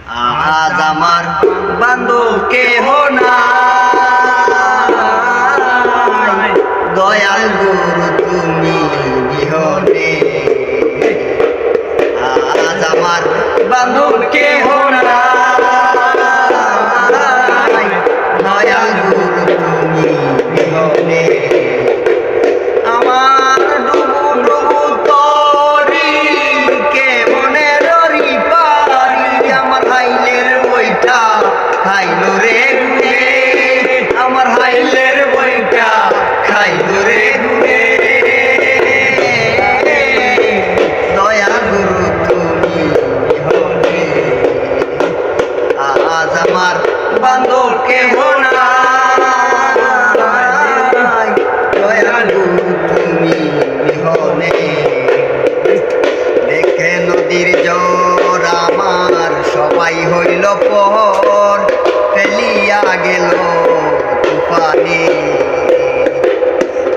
আজ আমার বান্ধব কেহ নাই, দয়াল গুরু তুমি বিহনে। আজ আমার বান্ধব কেহ নাই, দয়াল গুরু তুমি বিহনে। আমার ডুবু ডুবু তরি কেমনে ররি পারি, আমার হাইলের বইটা খাইলো রে গুনে, আমার হাইলের বইটা খাইলো রে গুনে। দয়া গুরু তুমি বিহনে, আজ আমার বান্ধব কেহ নাই, দয়া গুরু তুমি বিহনে। দেখে নদীর জ্বর আমার সবাই হইল পর, ফেলিয়া গেল তুফানে।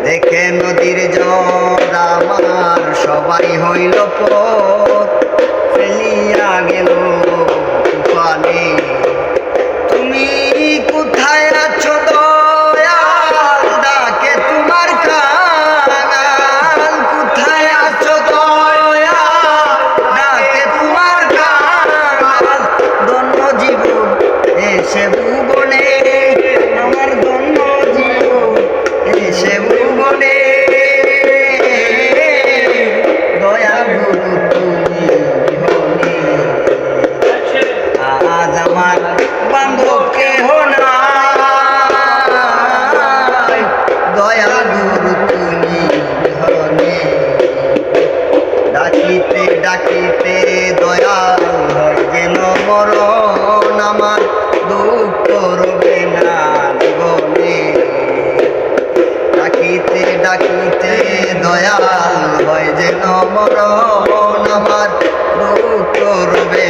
দেখে নদীর জ্বর আমার সবাই হইল পর, ফেলিয়া গেল তুফানে। তুমি কোথায় আছো দয়াল, ডাকে তোমার কাঙাল। কোথায় আছো দয়াল, ডাকে তোমার কাঙাল। ধন্য জীবন এসে ভুবনে, আমার ধন্য জীবন এসে ভুবনে। দয়া গুরু তুমি বিহনে, আজ আমার বান্ধব কেহ নাই, দয়া গুরু তুমি বিহনে। ডাকিতে ডাকিতে দয়াল হয় যেন মরণ, আমার দুঃখ রবে না জীবনে। ডাকিতে ডাকিতে দয়াল হয় যেন মরণ, আমার দুঃখ রবে